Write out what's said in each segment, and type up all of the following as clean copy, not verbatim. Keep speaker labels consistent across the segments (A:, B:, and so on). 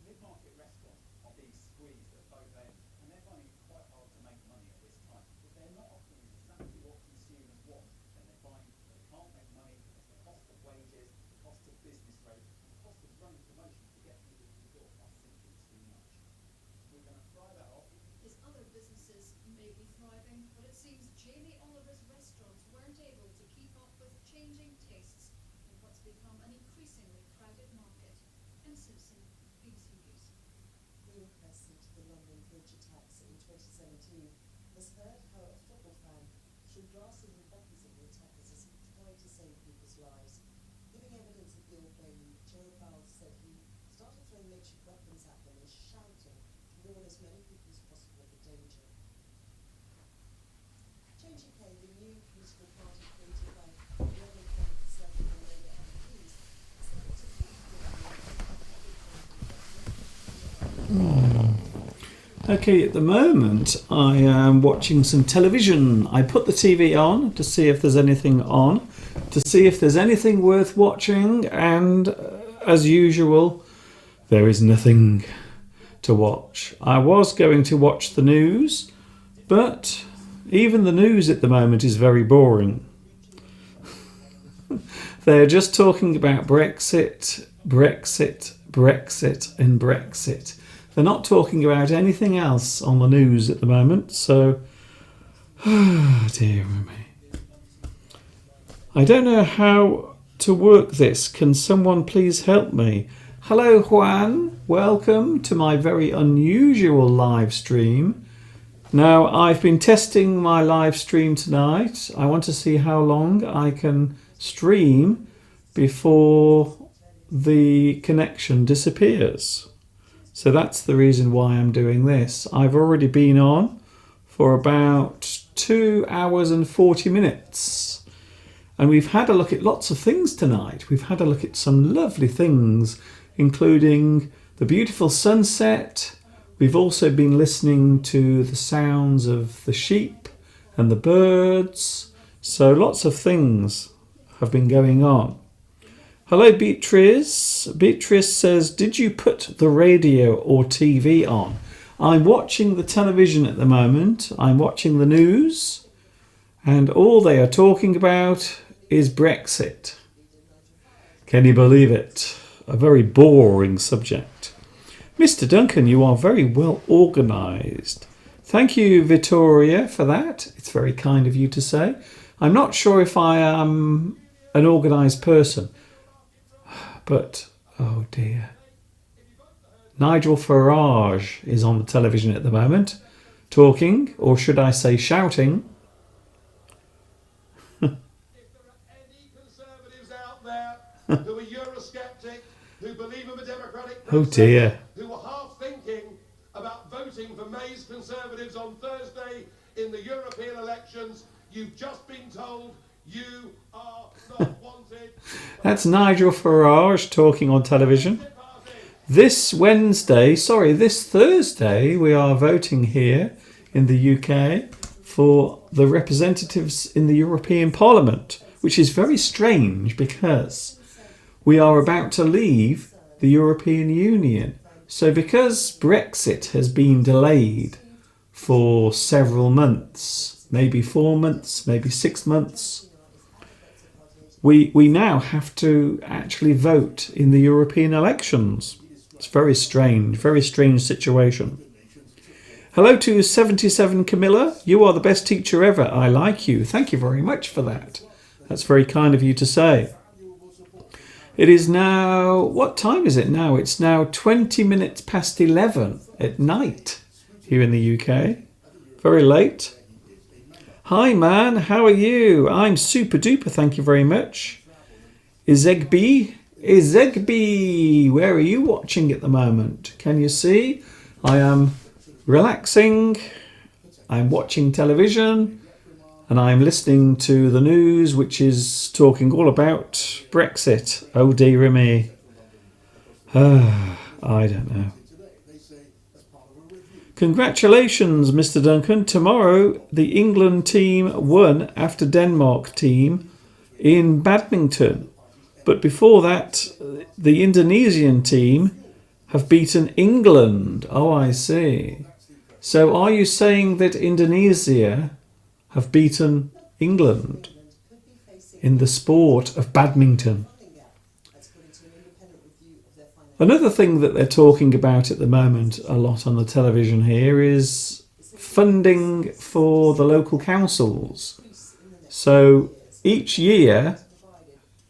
A: Mid-market restaurants are being squeezed at both ends, and they're finding it quite hard to make money at this time. If they're not offering exactly what consumers want, then they're finding they can't make money because the cost of wages, the cost of business rates, and the cost of running promotions to get people through the door are simply too much. We're going to fry that off.
B: His other businesses may be thriving, but it seems Jamie Oliver's restaurants weren't able to keep up with changing tastes in what's become an increasingly crowded market. Emma Simpson, BBC News.
C: The inquest into the London Bridge attacks in 2017 has heard how a football fan threw glasses and bottles at the attackers as he tried to save people's lives. Giving evidence at the Old Bailey, Gerald Bowles said he started throwing makeshift weapons at them and shouting to warn as many people as possible of the danger. Change UK, the new political party created by 11 Conservative and Labour MPs, is set to lead
D: Okay, at the moment I am watching some television. I put the TV on to see if there's anything on, to see if there's anything worth watching, and as usual, there is nothing to watch. I was going to watch the news, but even the news at the moment is very boring. They're just talking about Brexit, Brexit, Brexit and Brexit. They're not talking about anything else on the news at the moment, so dear me. I don't know how to work this. Can someone please help me? Hello Juan, welcome to my very unusual live stream. Now I've been testing my live stream tonight. I want to see how long I can stream before the connection disappears. So that's the reason why I'm doing this. I've already been on for about 2 hours and 40 minutes. And we've had a look at lots of things tonight. We've had a look at some lovely things, including the beautiful sunset. We've also been listening to the sounds of the sheep and the birds. So lots of things have been going on. Hello Beatrice. Beatrice says, did you put the radio or TV on? I'm watching the television at the moment. I'm watching the news. And all they are talking about is Brexit. Can you believe it? A very boring subject. Mr. Duncan, you are very well organised. Thank you, Vittoria, for that. It's very kind of you to say. I'm not sure if I am an organised person. But, oh dear. Nigel Farage is on the television at the moment, talking, or should I say shouting.
E: If there are any Conservatives out there who are Eurosceptic, who believe in the democratic process,
D: Oh dear.
E: who are half thinking about voting for May's Conservatives on Thursday in the European elections, you've just been told you are not wanted.
D: That's Nigel Farage talking on television. This Thursday, we are voting here in the UK for the representatives in the European Parliament, which is very strange because we are about to leave the European Union. So because Brexit has been delayed for several months, maybe 4 months, maybe 6 months, we now have to actually vote in the European elections. It's very strange situation. Hello to 77 Camilla. You are the best teacher ever. I like you. Thank you very much for that. That's very kind of you to say. It is now, what time is it now? It's now 20 minutes past 11 at night here in the UK. Very late. Hi man, how are you? I'm super duper, thank you very much. Izegby, where are you watching at the moment? Can you see? I am relaxing, I'm watching television, and I'm listening to the news, which is talking all about Brexit. Oh dear me. I don't know. Congratulations, Mr. Duncan. Tomorrow, the England team won after Denmark team in badminton. But before that, the Indonesian team have beaten England. Oh, I see. So are you saying that Indonesia have beaten England
C: Could be facing
D: in the sport of badminton?
C: funding gap, according to an independent review of their financial
D: Another thing that they're talking about at the moment a lot on the television here is funding for the local councils. So each year,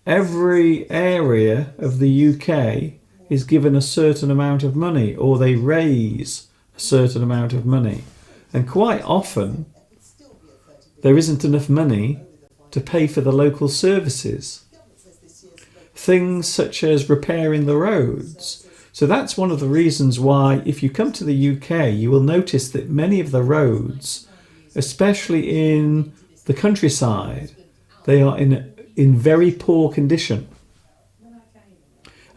D: every area of the UK is given a certain amount of money, or they raise a certain amount of money. And quite often, there isn't enough money to pay for the local services. Things such as repairing the roads. So that's one of the reasons why, if you come to the UK, you will notice that many of the roads, especially in the countryside, they are in very poor condition.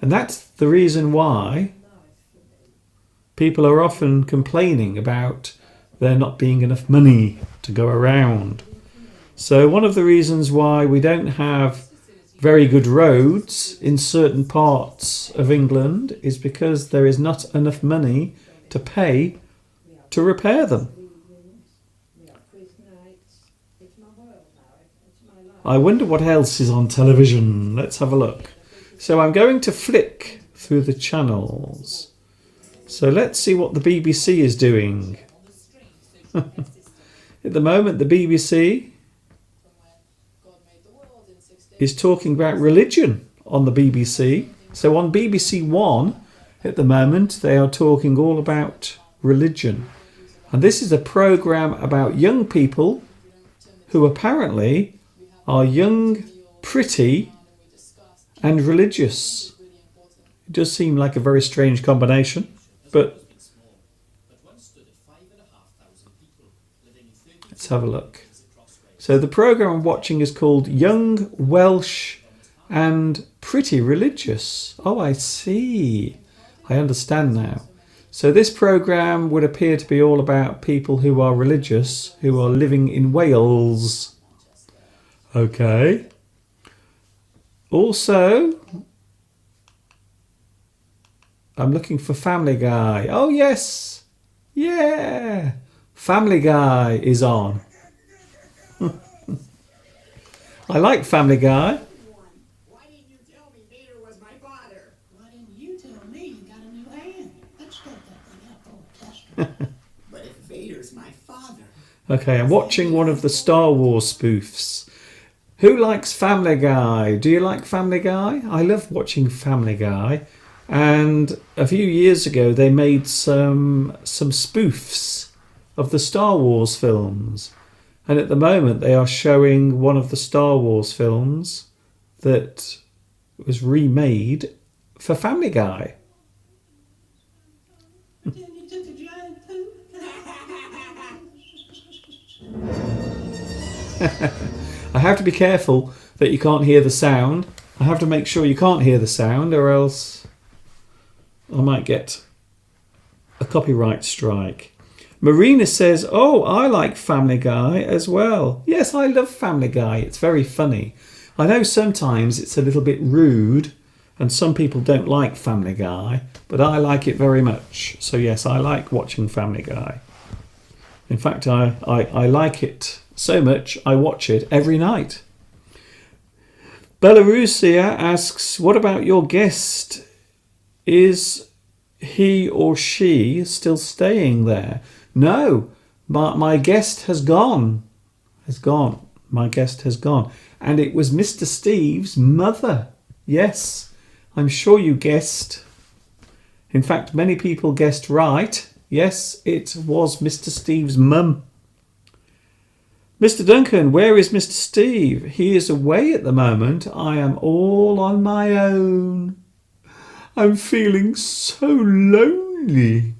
D: And that's the reason why people are often complaining about there not being enough money to go around. So one of the reasons why we don't have very good roads in certain parts of England is because there is not enough money to pay to repair them. I wonder what else is on television. Let's have a look. So I'm going to flick through the channels. So let's see what the BBC is doing. At the moment, the BBC is talking about religion on the BBC. So on BBC One, at the moment, they are talking all about religion. And this is a programme about young people who apparently are young, pretty, and religious. It does seem like a very strange combination, but let's have a look. So the programme I'm watching is called Young, Welsh and Pretty Religious. Oh, I see. I understand now. So this programme would appear to be all about people who are religious, who are living in Wales. Okay. Also, I'm looking for Family Guy. Oh, yes. Yeah. Family Guy is on. I like Family Guy.
F: Why didn't you tell me Peter was my father? Why didn't you tell me you got a new hand? Let's start that thing up. Oh, test. But if Vader's my father.
D: Okay, I'm watching one of the Star Wars spoofs. Who likes Family Guy? Do you like Family Guy? I love watching Family Guy. And a few years ago, they made some spoofs of the Star Wars films. And at the moment, they are showing one of the Star Wars films that was remade for Family Guy.
F: But then you took a giant poop.
D: I have to be careful that you can't hear the sound. I have to make sure you can't hear the sound, or else I might get a copyright strike. Marina says, oh, I like Family Guy as well. Yes, I love Family Guy. It's very funny. I know sometimes it's a little bit rude and some people don't like Family Guy, but I like it very much. So yes, I like watching Family Guy. In fact, I like it so much, I watch it every night. Belarusia asks, what about your guest? Is he or she still staying there? No, my guest has gone. My guest has gone. And it was Mr. Steve's mother. Yes, I'm sure you guessed. In fact, many people guessed right. Yes, it was Mr. Steve's mum. Mr. Duncan, where is Mr. Steve? He is away at the moment. I am all on my own. I'm feeling so lonely.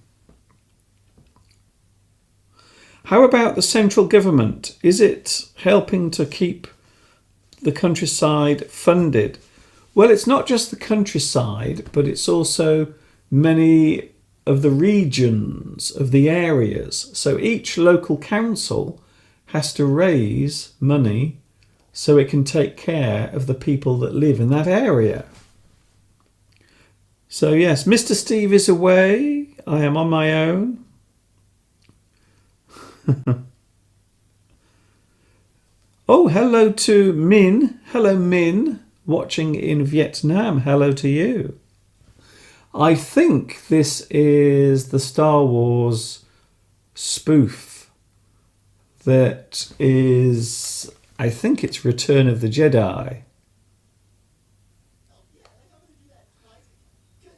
D: How about the central government? Is it helping to keep the countryside funded? Well, it's not just the countryside, but it's also many of the regions, of the areas. So each local council has to raise money so it can take care of the people that live in that area. So yes, Mr. Steve is away. I am on my own. Oh, hello to Min. Hello, Min, watching in Vietnam. Hello to you. I think this is the Star Wars spoof that is, I think it's Return of the Jedi.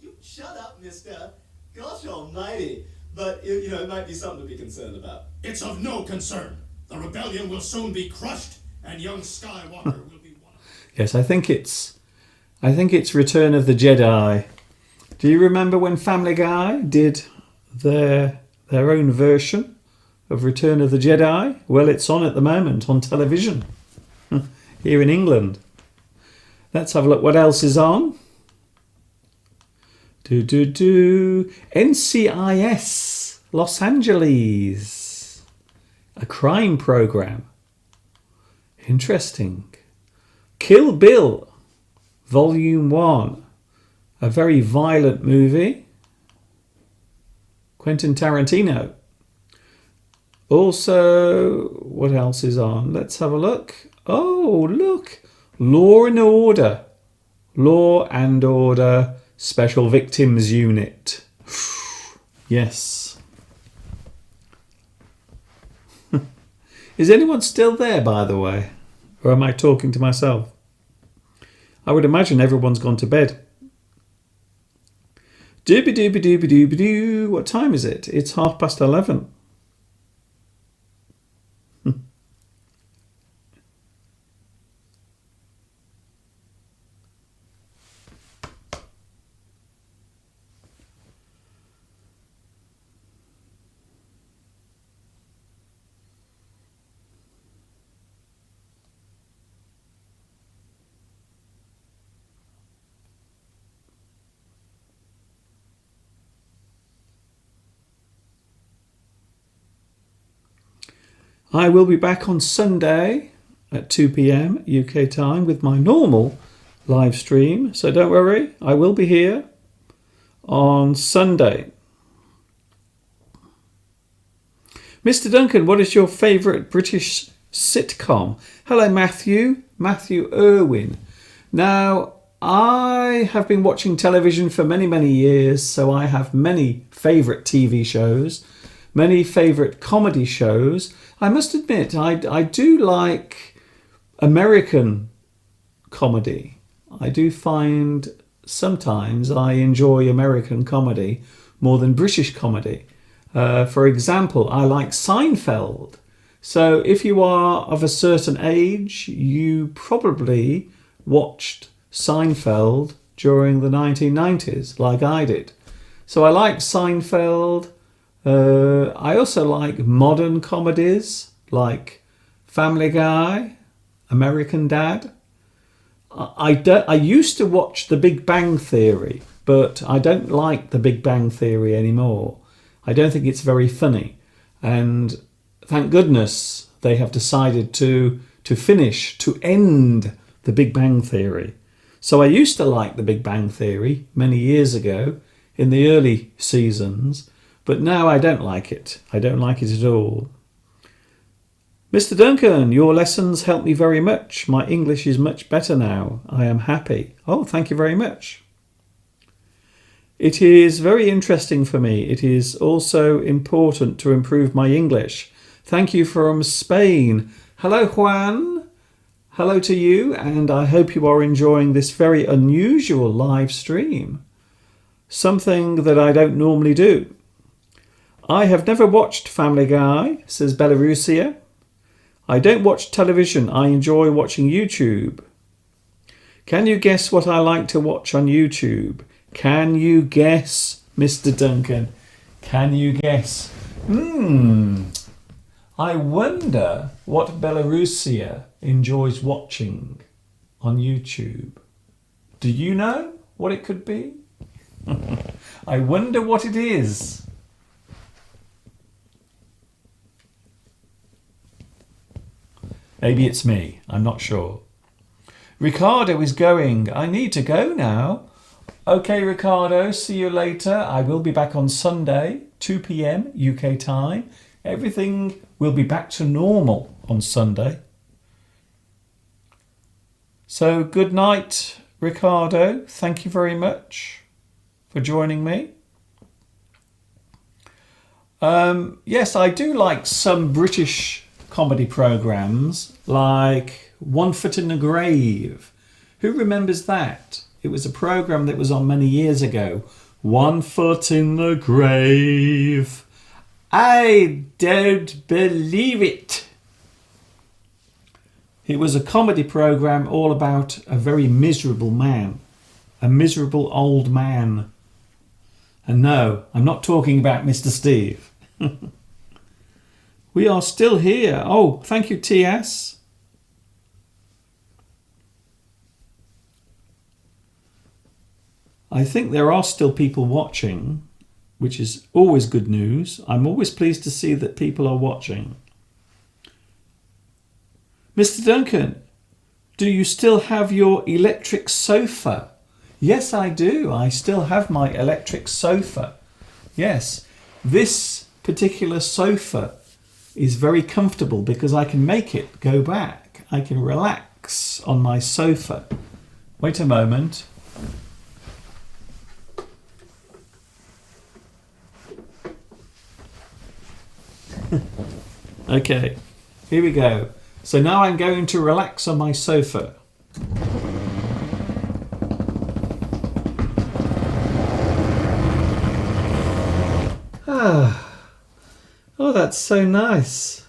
G: You shut up, mister. Gosh almighty. But, you know, it might be something to be concerned about.
H: It's of no concern. The rebellion will soon be crushed, and young Skywalker will be one of them.
D: Yes, I think it's Return of the Jedi. Do you remember when Family Guy did their own version of Return of the Jedi? Well, it's on at the moment on television here in England. Let's have a look what else is on. NCIS Los Angeles, a crime program. Interesting. Kill Bill Volume 1, a very violent movie. Quentin Tarantino. Also, what else is on? Let's have a look. Oh, look. Law and Order. Law and Order Special Victims Unit. Yes. Is anyone still there, by the way? Or am I talking to myself? I would imagine everyone's gone to bed. Doobie doobie doobie doobie doo. What time is it? It's 11:30. I will be back on Sunday at 2 p.m. UK time with my normal live stream. So don't worry, I will be here on Sunday. Mr. Duncan, what is your favourite British sitcom? Hello, Matthew Irwin. Now, I have been watching television for many, many years, so I have many favourite TV shows, many favourite comedy shows. I must admit, I do like American comedy. I do find sometimes I enjoy American comedy more than British comedy. For example, I like Seinfeld. So if you are of a certain age, you probably watched Seinfeld during the 1990s, like I did. So I like Seinfeld. I also like modern comedies like Family Guy, American Dad. I used to watch The Big Bang Theory, but I don't like The Big Bang Theory anymore. I don't think it's very funny. And thank goodness they have decided to end The Big Bang Theory. So I used to like The Big Bang Theory many years ago in the early seasons. But now I don't like it. I don't like it at all. Mr. Duncan, your lessons help me very much. My English is much better now. I am happy. Oh, thank you very much. It is very interesting for me. It is also important to improve my English. Thank you from Spain. Hello, Juan. Hello to you, and I hope you are enjoying this very unusual live stream. Something that I don't normally do. I have never watched Family Guy, says Belarusia. I don't watch television. I enjoy watching YouTube. Can you guess what I like to watch on YouTube? Can you guess, Mr. Duncan? Can you guess? I wonder what Belarusia enjoys watching on YouTube. Do you know what it could be? I wonder what it is. Maybe it's me. I'm not sure. Ricardo is going. I need to go now. Okay, Ricardo, see you later. I will be back on Sunday, 2 p.m. UK time. Everything will be back to normal on Sunday. So good night, Ricardo. Thank you very much for joining me. Yes, I do like some British comedy programmes, like One Foot in the Grave. Who remembers that? It was a programme that was on many years ago. One Foot in the Grave. I don't believe it. It was a comedy programme all about a very miserable man. A miserable old man. And no, I'm not talking about Mr. Steve. We are still here. Oh, thank you, TS. I think there are still people watching, which is always good news. I'm always pleased to see that people are watching. Mr. Duncan, do you still have your electric sofa? Yes, I do. I still have my electric sofa. Yes, this particular sofa is very comfortable because I can make it go back. I can relax on my sofa. Wait a moment. Okay, here we go. So now I'm going to relax on my sofa. Oh, that's so nice.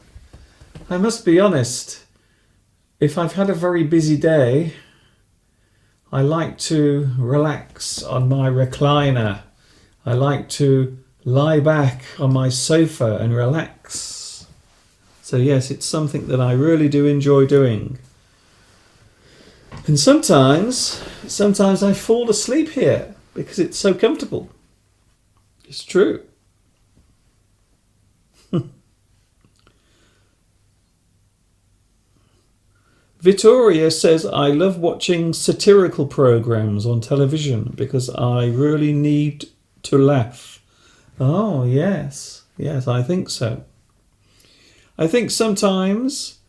D: I must be honest, if I've had a very busy day, I like to relax on my recliner. I like to lie back on my sofa and relax. So yes, it's something that I really do enjoy doing. And sometimes I fall asleep here because it's so comfortable. It's true. Vittoria says, I love watching satirical programs on television because I really need to laugh. Oh, yes. Yes, I think so. I think sometimes,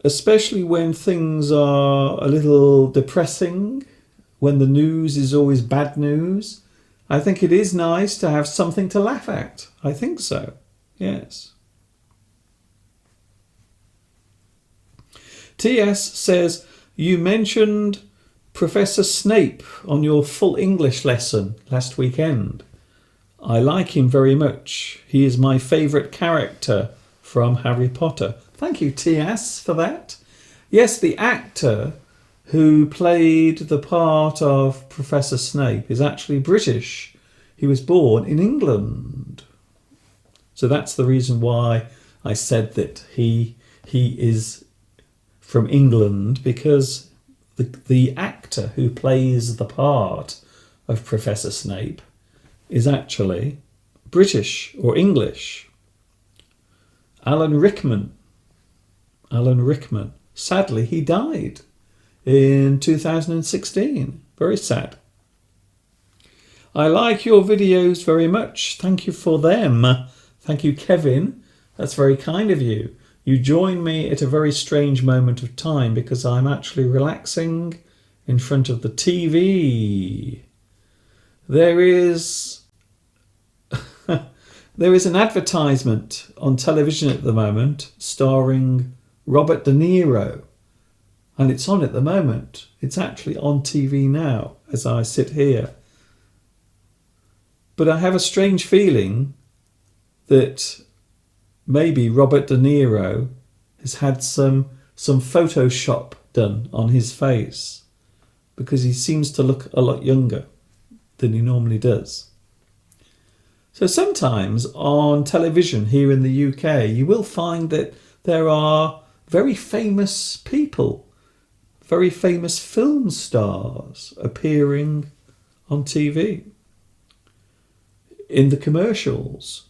D: especially when things are a little depressing, when the news is always bad news, I think it is nice to have something to laugh at. I think so. Yes. TS says, you mentioned Professor Snape on your full English lesson last weekend. I like him very much. He is my favourite character from Harry Potter. Thank you, TS, for that. Yes, the actor who played the part of Professor Snape is actually British. He was born in England. So that's the reason why I said that he is from England, because the actor who plays the part of Professor Snape is actually British or English. Alan Rickman. Sadly, he died in 2016. Very sad. I like your videos very much. Thank you for them. Thank you, Kevin. That's very kind of you. You join me at a very strange moment of time because I'm actually relaxing in front of the TV. There is an advertisement on television at the moment starring Robert De Niro, and it's on at the moment. It's actually on TV now as I sit here. But I have a strange feeling that maybe Robert De Niro has had some Photoshop done on his face because he seems to look a lot younger than he normally does. So sometimes on television here in the UK, you will find that there are very famous people, very famous film stars appearing on TV. in the commercials.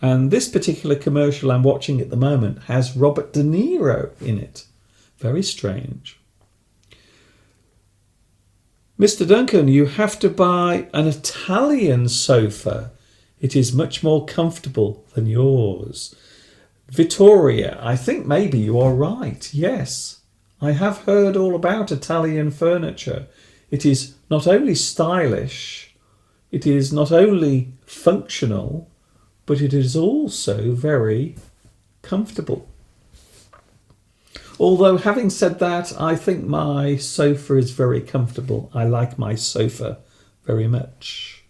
D: And this particular commercial I'm watching at the moment has Robert De Niro in it. Very strange. Mr. Duncan, you have to buy an Italian sofa. It is much more comfortable than yours. Vittoria, I think maybe you are right. Yes, I have heard all about Italian furniture. It is not only stylish, it is not only functional, but it is also very comfortable. Although, having said that, I think my sofa is very comfortable. I like my sofa very much.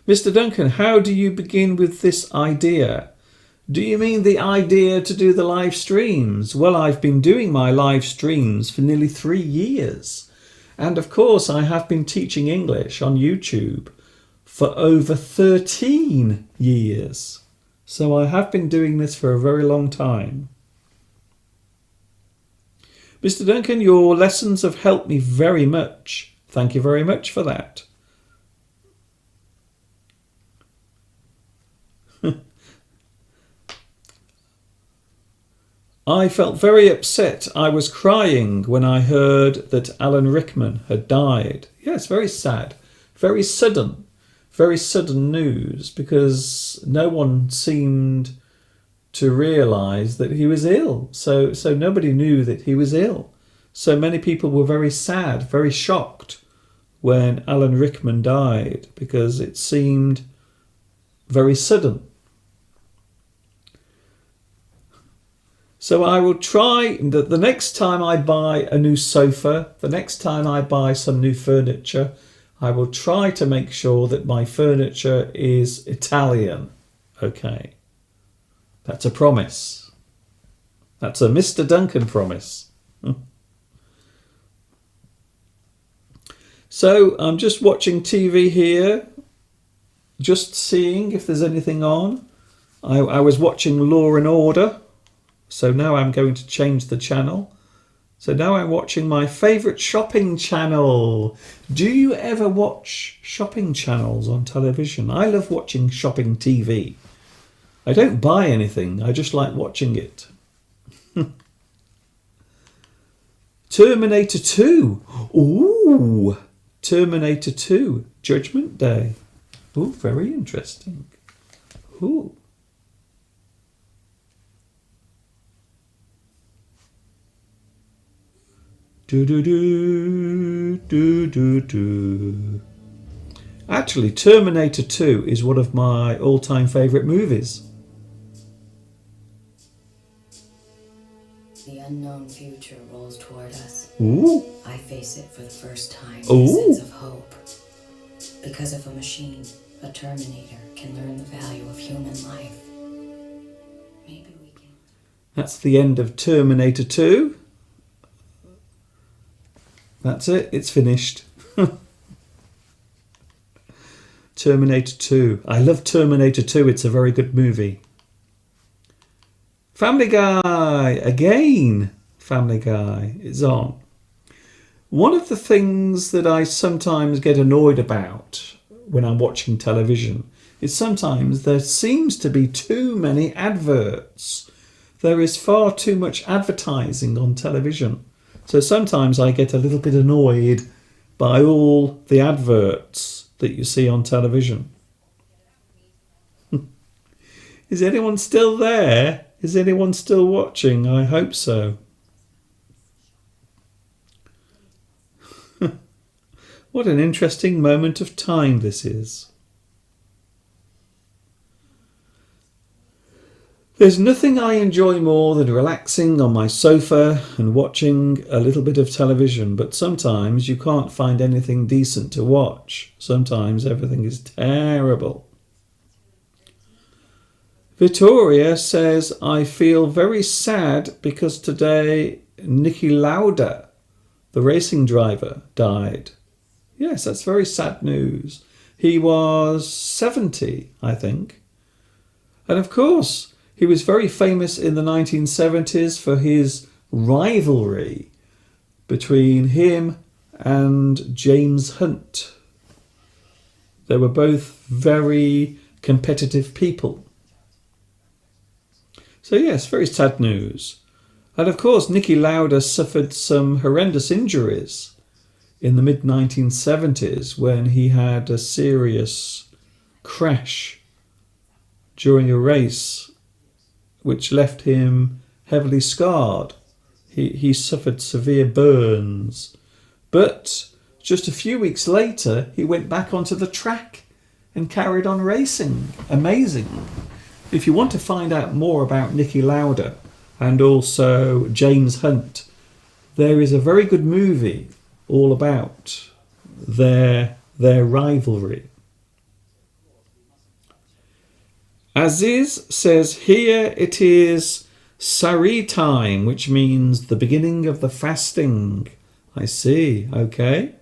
D: Mr. Duncan, how do you begin with this idea? Do you mean the idea to do the live streams? Well, I've been doing my live streams for nearly 3 years. And of course, I have been teaching English on YouTube for over 13 years. So I have been doing this for a very long time. Mr. Duncan, your lessons have helped me very much. Thank you very much for that. I felt very upset. I was crying when I heard that Alan Rickman had died. Yes, very sad. Very sudden news, because no one seemed to realise that he was ill. So nobody knew that he was ill. So many people were very sad, very shocked when Alan Rickman died, because it seemed very sudden. So I will try, the next time I buy a new sofa, the next time I buy some new furniture, I will try to make sure that my furniture is Italian. Okay. That's a promise. That's a Mr. Duncan promise. So I'm just watching TV here, just seeing if there's anything on. I was watching Law and Order. So now I'm going to change the channel. So now I'm watching my favourite shopping channel. Do you ever watch shopping channels on television? I love watching shopping TV. I don't buy anything, I just like watching it. Terminator 2. Ooh, Terminator 2, Judgment Day. Ooh, very interesting. Ooh. Actually, Terminator 2 is one of my all-time favourite movies.
I: The unknown future rolls toward us.
D: Ooh.
I: I face it for the first time with
D: Ooh.
I: a sense of hope. Because if a machine, a Terminator, can learn the value of human life, maybe we can.
D: That's the end of Terminator 2. That's it, it's finished. Terminator 2. I love Terminator 2, it's a very good movie. Family Guy, again. Family Guy is on. One of the things that I sometimes get annoyed about when I'm watching television is sometimes there seems to be too many adverts. There is far too much advertising on television. So sometimes I get a little bit annoyed by all the adverts that you see on television. Is anyone still there? Is anyone still watching? I hope so. What an interesting moment of time this is. There's nothing I enjoy more than relaxing on my sofa and watching a little bit of television, but sometimes you can't find anything decent to watch. Sometimes everything is terrible. Victoria says, I feel very sad because today Niki Lauda, the racing driver, died. Yes, that's very sad news. He was 70, I think. And of course, he was very famous in the 1970s for his rivalry between him and James Hunt. They were both very competitive people. So yes, very sad news. And of course, Niki Lauda suffered some horrendous injuries in the mid-1970s when he had a serious crash during a race which left him heavily scarred. He suffered severe burns. But just a few weeks later, he went back onto the track and carried on racing. Amazing. If you want to find out more about Niki Lauda and also James Hunt, there is a very good movie all about their rivalry. Aziz says, here it is Sari time, which means the beginning of the fasting. I see, okay.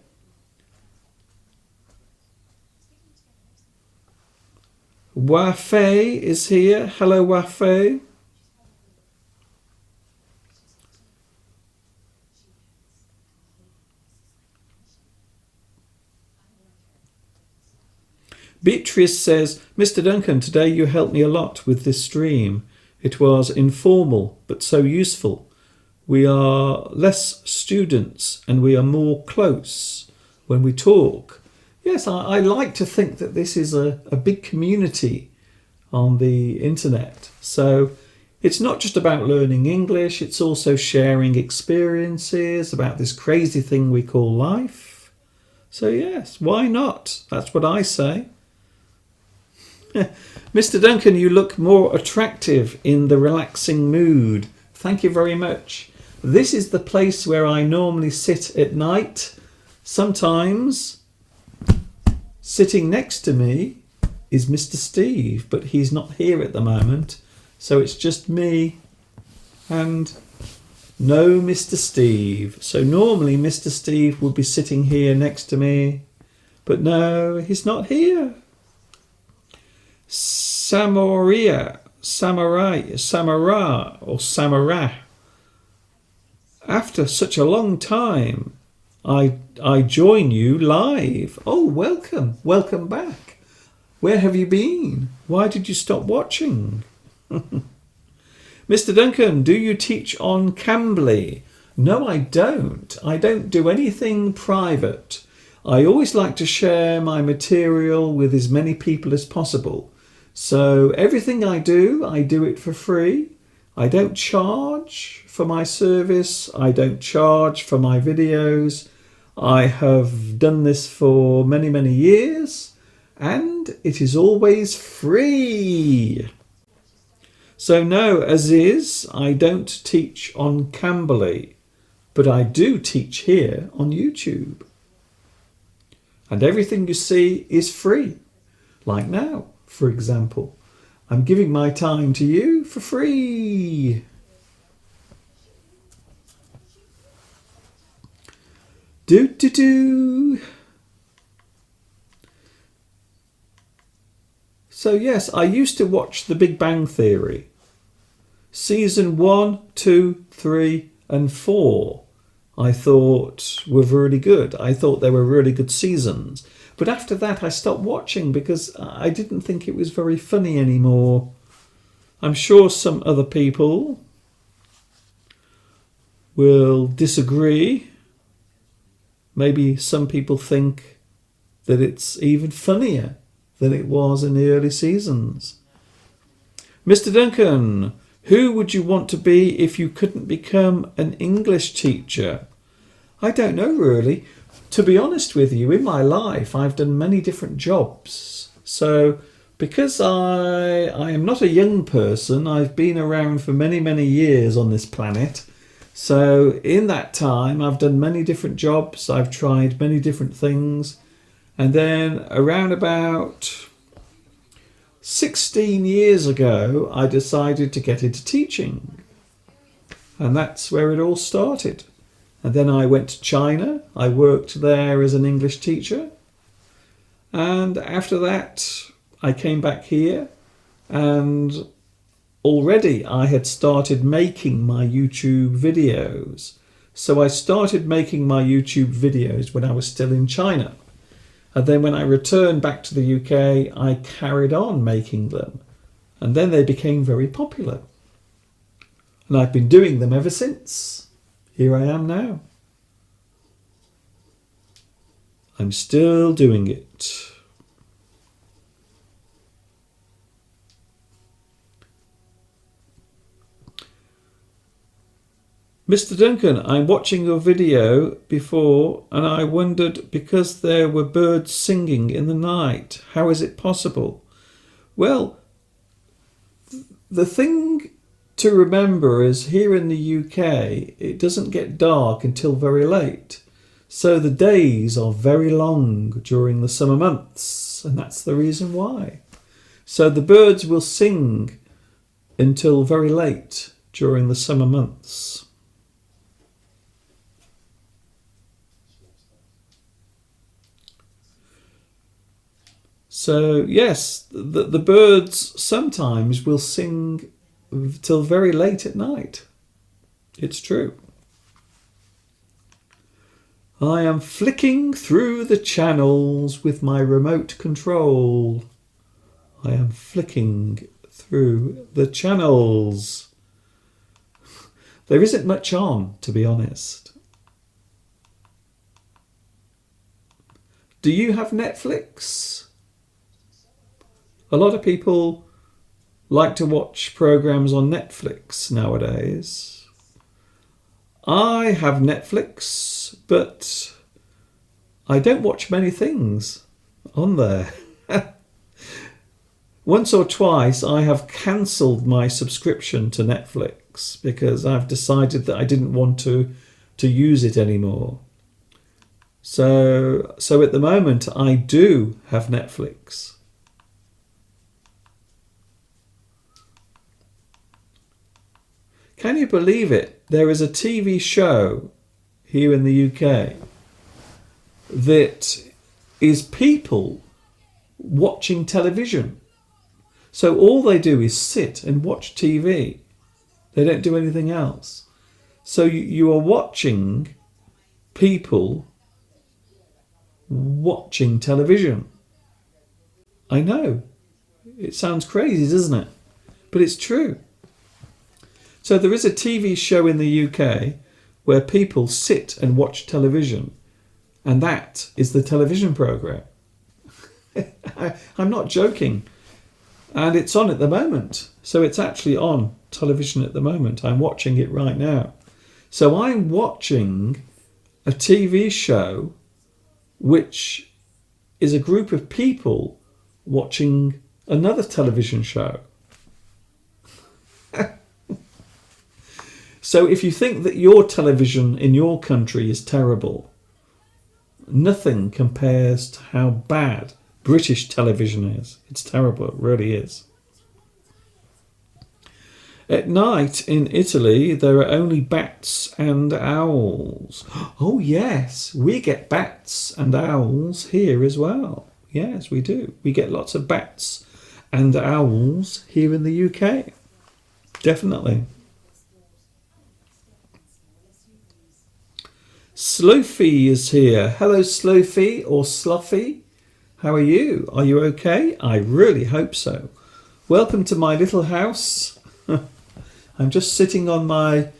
D: Wafei is here. Hello, Wafei. Beatrice says, Mr. Duncan, today you helped me a lot with this stream. It was informal, but so useful. We are less students and we are more close when we talk. Yes, I like to think that this is a big community on the internet. So it's not just about learning English, it's also sharing experiences about this crazy thing we call life. So yes, why not? That's what I say. Mr. Duncan, you look more attractive in the relaxing mood. Thank you very much. This is the place where I normally sit at night. Sometimes sitting next to me is Mr. Steve, but he's not here at the moment. So it's just me and no Mr. Steve. So normally Mr. Steve would be sitting here next to me, but no, he's not here. Samara, after such a long time, I join you live. Oh, welcome back. Where have you been? Why did you stop watching? Mr. Duncan, do you teach on Cambly? No, I don't. I don't do anything private. I always like to share my material with as many people as possible. So everything I do it for free. I don't charge for my service. I don't charge for my videos. I have done this for many, many years and it is always free. So no, Aziz, I don't teach on Cambly, but I do teach here on YouTube. And everything you see is free. Like now, for example. I'm giving my time to you for free. Do. So yes, I used to watch The Big Bang Theory. Season 1, 2, 3 and 4 I thought were really good. I thought they were really good seasons. But after that I stopped watching because I didn't think it was very funny anymore. I'm sure some other people will disagree. Maybe some people think that it's even funnier than it was in the early seasons. Mr. Duncan, who would you want to be if you couldn't become an English teacher? I don't know really. To be honest with you, in my life I've done many different jobs. So because I am not a young person, I've been around for many, many years on this planet. So in that time I've done many different jobs. I've tried many different things. And then around about 16 years ago, I decided to get into teaching. And that's where it all started. And then I went to China. I worked there as an English teacher. And after that, I came back here. And already I had started making my YouTube videos. So I started making my YouTube videos when I was still in China. And then when I returned back to the UK, I carried on making them. And then they became very popular. And I've been doing them ever since. Here I am now. I'm still doing it. Mr. Duncan, I'm watching your video before and I wondered because there were birds singing in the night. How is it possible? Well, the thing to remember is here in the UK, it doesn't get dark until very late. So the days are very long during the summer months, and that's the reason why. So the birds will sing until very late during the summer months. So yes, the birds sometimes will sing till very late at night. It's true. I am flicking through the channels with my remote control. I am flicking through the channels. There isn't much on, to be honest. Do you have Netflix? A lot of people like to watch programs on Netflix nowadays. I have Netflix, but I don't watch many things on there. Once or twice I have cancelled my subscription to Netflix because I've decided that I didn't want to use it anymore. So at the moment I do have Netflix. Can you believe it? There is a TV show here in the UK that is people watching television. So all they do is sit and watch TV. They don't do anything else. So you are watching people watching television. I know. It sounds crazy, doesn't it? But it's true. So there is a TV show in the UK where people sit and watch television, and that is the television programme. I'm not joking. And it's on at the moment. So it's actually on television at the moment. I'm watching it right now. So I'm watching a TV show which is a group of people watching another television show. So if you think that your television in your country is terrible, nothing compares to how bad British television is. It's terrible, it really is. At night in Italy, there are only bats and owls. Oh yes, we get bats and owls here as well. Yes, we do. We get lots of bats and owls here in the UK. Definitely. Sloofy is here. Hello, Sloofy or Sloughy. How are you? Are you okay? I really hope so. Welcome to my little house. I'm just sitting on my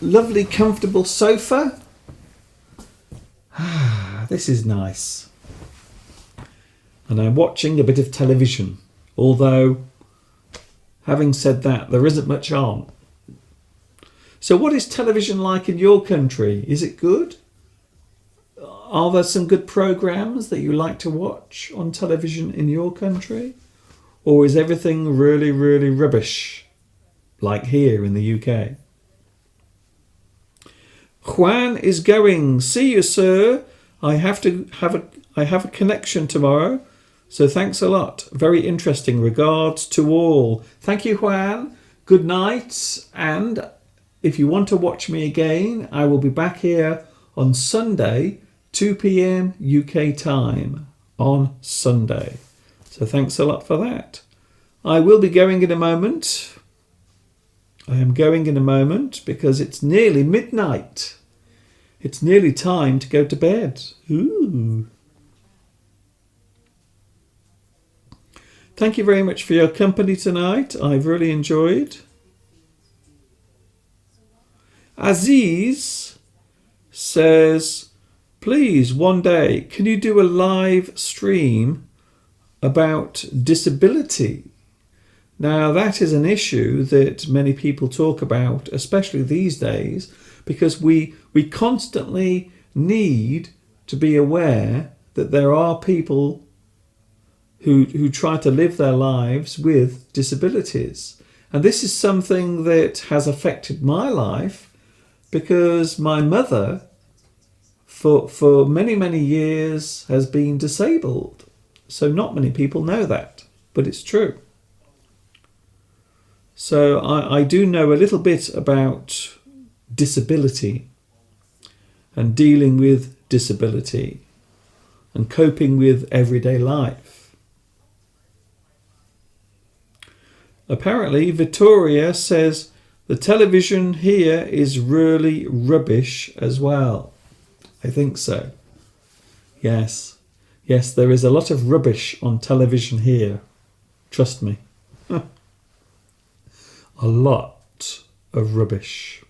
D: lovely, comfortable sofa. This is nice. And I'm watching a bit of television. Although, having said that, there isn't much on. So what is television like in your country? Is it good? Are there some good programs that you like to watch on television in your country? Or is everything really, really rubbish, like here in the UK? Juan is going. See you, sir. I have a connection tomorrow. So thanks a lot. Very interesting. Regards to all. Thank you, Juan. Good night. And if you want to watch me again, I will be back here on Sunday, 2 p.m. UK time on Sunday. So thanks a lot for that. I will be going in a moment. I am going in a moment because it's nearly midnight It's nearly time to go to bed. Ooh. Thank you very much for your company tonight. I've really enjoyed. Aziz says, please, one day, can you do a live stream about disability? Now, that is an issue that many people talk about, especially these days, because we constantly need to be aware that there are people who try to live their lives with disabilities. And this is something that has affected my life because my mother, for many, many years, has been disabled. So not many people know that, but it's true. So I do know a little bit about disability and dealing with disability and coping with everyday life. Apparently, Vittoria says the television here is really rubbish as well. I think so. Yes. Yes, there is a lot of rubbish on television here. Trust me. A lot of rubbish.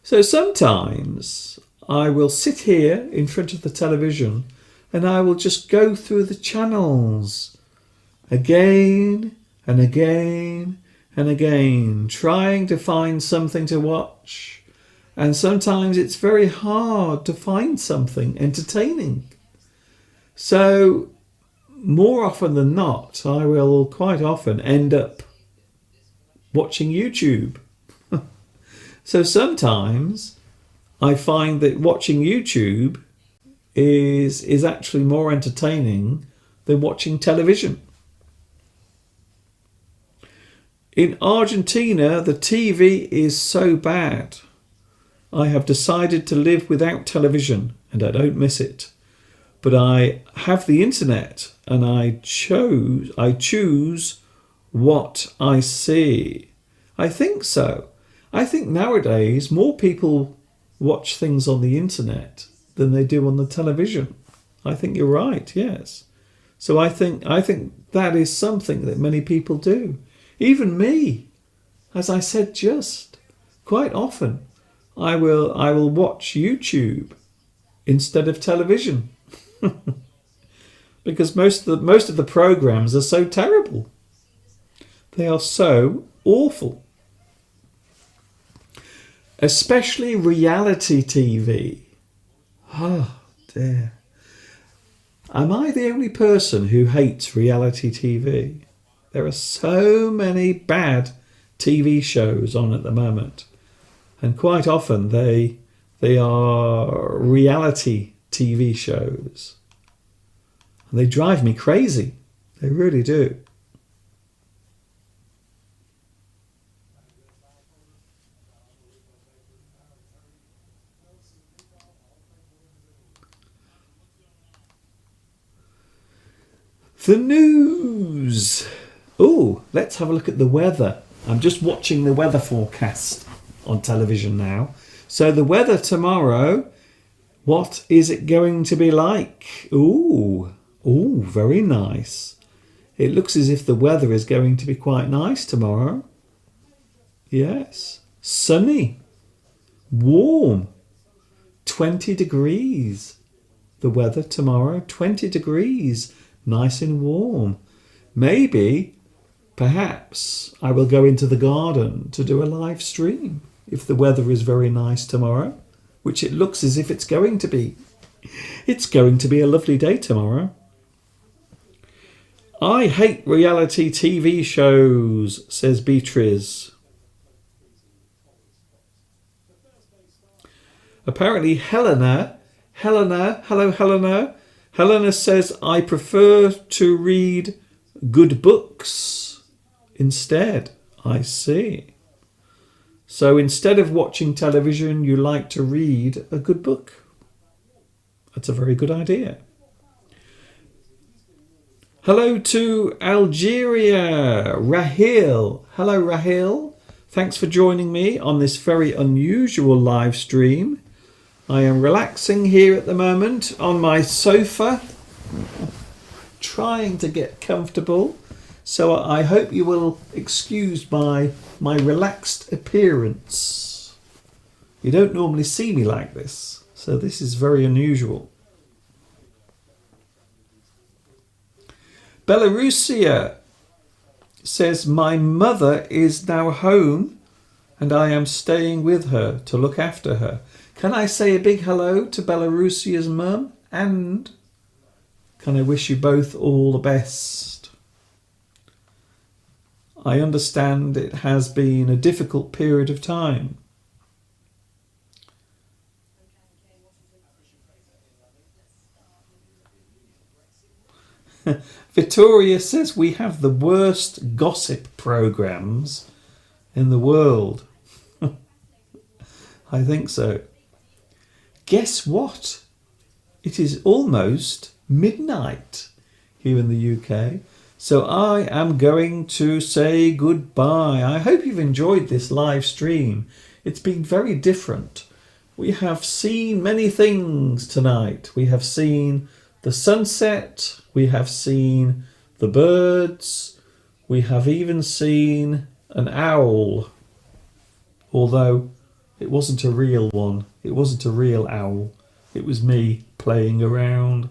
D: So sometimes I will sit here in front of the television and I will just go through the channels again and again and again, trying to find something to watch. And sometimes it's very hard to find something entertaining. So more often than not, I will quite often end up watching YouTube. So sometimes I find that watching YouTube is actually more entertaining than watching television. In Argentina, the TV is so bad. I have decided to live without television and I don't miss it. But I have the internet and I choose what I see. I think so. I think nowadays more people watch things on the internet than they do on the television. I think you're right, yes. So I think that is something that many people do. Even me, as I said just, quite often I will watch YouTube instead of television. Because most of the programs are so terrible. They are so awful. Especially reality TV. Oh dear. Am I the only person who hates reality TV? There are so many bad TV shows on at the moment. And quite often they are reality TV shows. And they drive me crazy. They really do. The news. Oh, let's have a look at the weather. I'm just watching the weather forecast on television now. So the weather tomorrow, what is it going to be like? Ooh, very nice. It looks as if the weather is going to be quite nice tomorrow. Yes, sunny, warm, 20 degrees. The weather tomorrow, 20 degrees, nice and warm. Maybe, perhaps, I will go into the garden to do a live stream if the weather is very nice tomorrow, which it looks as if it's going to be. It's going to be a lovely day tomorrow. I hate reality TV shows, says Beatrice. Apparently Helena, hello Helena. Helena says, I prefer to read good books instead. I see. So instead of watching television, you like to read a good book. That's a very good idea. Hello to Algeria, Rahil. Hello, Rahil. Thanks for joining me on this very unusual live stream. I am relaxing here at the moment on my sofa, trying to get comfortable. So I hope you will excuse my relaxed appearance. You don't normally see me like this, so this is very unusual. Belarusia says, my mother is now home and I am staying with her to look after her. Can I say a big hello to Belarusia's mum? And can I wish you both all the best? I understand it has been a difficult period of time. Victoria says we have the worst gossip programs in the world. I think so. Guess what? It is almost midnight here in the UK. So I am going to say goodbye. I hope you've enjoyed this live stream. It's been very different. We have seen many things tonight. We have seen the sunset. We have seen the birds. We have even seen an owl. Although it wasn't a real one. It wasn't a real owl. It was me playing around.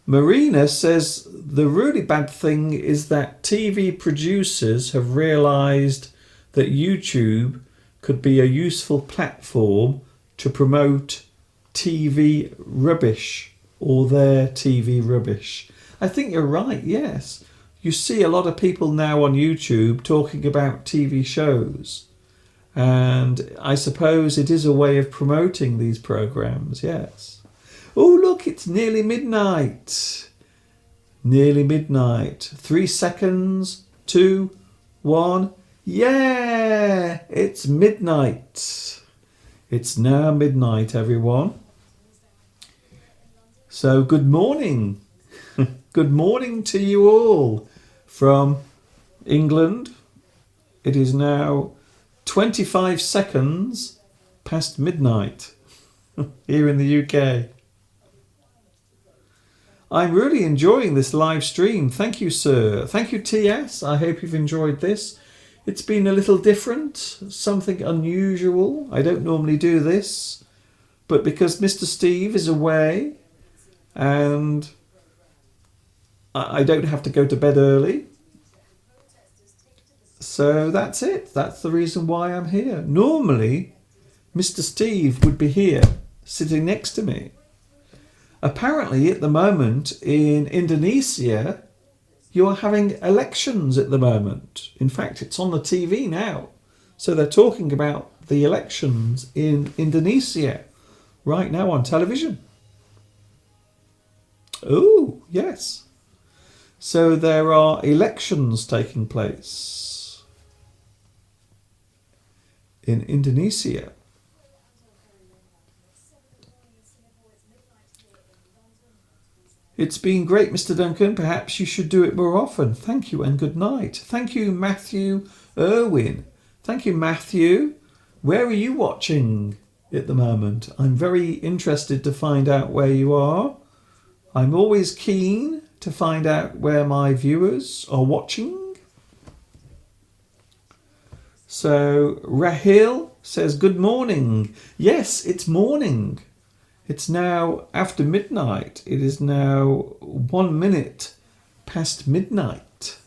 D: Marina says the really bad thing is that TV producers have realised that YouTube could be a useful platform to promote TV rubbish or their TV rubbish. I think you're right, yes. You see a lot of people now on YouTube talking about TV shows. And I suppose it is a way of promoting these programmes, yes. Oh, look, it's nearly midnight. Nearly midnight. 3 seconds. 2, 1. Yeah, it's midnight. It's now midnight, everyone. So good morning. Good morning to you all from England. It is now 25 seconds past midnight here in the UK. I'm really enjoying this live stream. Thank you, sir. Thank you, TS. I hope you've enjoyed this. It's been a little different, something unusual. I don't normally do this, but because Mr. Steve is away and I don't have to go to bed early, so that's it. That's the reason why I'm here. Normally, Mr. Steve would be here, sitting next to me. Apparently, at the moment, in Indonesia, you are having elections at the moment. In fact, it's on the TV now. So they're talking about the elections in Indonesia right now on television. Oh, yes. So there are elections taking place in Indonesia. It's been great, Mr. Duncan. Perhaps you should do it more often. Thank you and good night. Thank you, Matthew Irwin. Thank you, Matthew. Where are you watching at the moment? I'm very interested to find out where you are. I'm always keen to find out where my viewers are watching. So, Rahil says, good morning. Yes, it's morning. It's now after midnight. It is now 1 minute past midnight.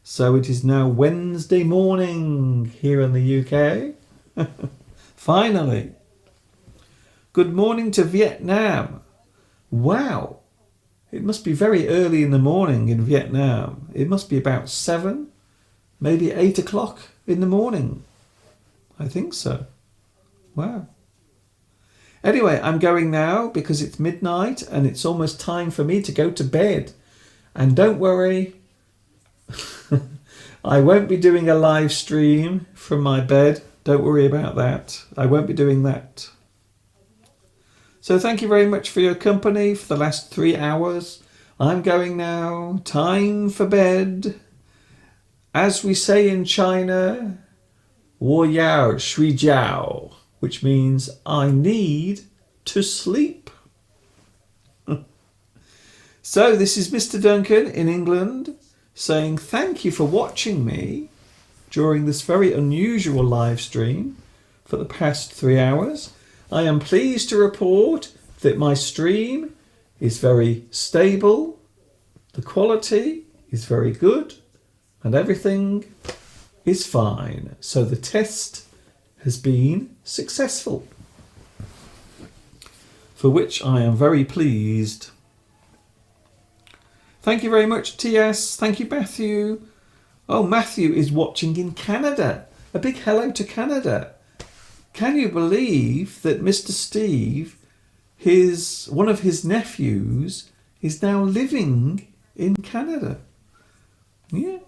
D: So it is now Wednesday morning here in the UK. Finally. Good morning to Vietnam. Wow. It must be very early in the morning in Vietnam. It must be about 7, maybe 8 o'clock in the morning. I think so. Wow. Anyway, I'm going now because it's midnight and it's almost time for me to go to bed. And don't worry, I won't be doing a live stream from my bed. Don't worry about that. I won't be doing that. So thank you very much for your company for the last 3 hours. I'm going now. Time for bed. As we say in China, 我要睡觉, which means I need to sleep. So this is Mr. Duncan in England saying thank you for watching me during this very unusual live stream for the past 3 hours. I am pleased to report that my stream is very stable, the quality is very good, and everything is fine. So the test has been successful, for which I am very pleased. Thank you very much, TS. Thank you, Matthew. Oh, Matthew is watching in Canada. A big hello to Canada. Can you believe that Mr. Steve, one of his nephews, is now living in Canada? Yeah.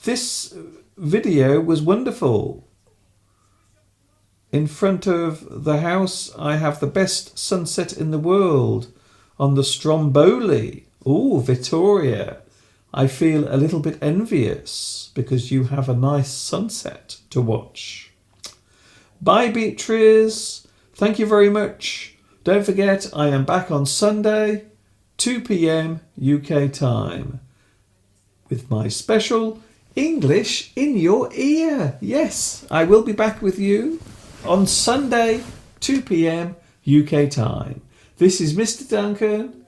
D: This video was wonderful. In front of the house, I have the best sunset in the world on the Stromboli. Oh, Victoria. I feel a little bit envious because you have a nice sunset to watch. Bye, Beatrice. Thank you very much. Don't forget, I am back on Sunday, 2 p.m. UK time, with my special English in your ear. Yes, I will be back with you on Sunday, 2 p.m. UK time. This is Mr. Duncan,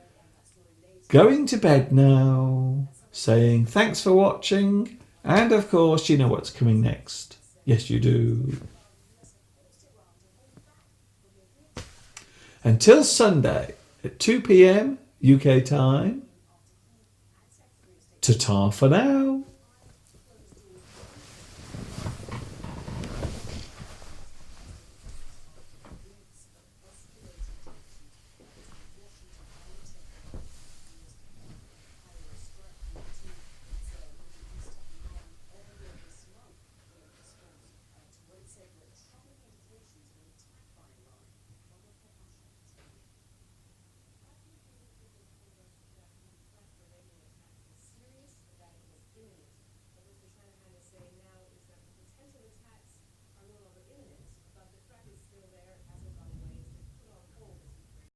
D: going to bed now, saying thanks for watching, and of course you know what's coming next. Yes, you do. Until Sunday at 2 p.m. UK time, ta-ta for now.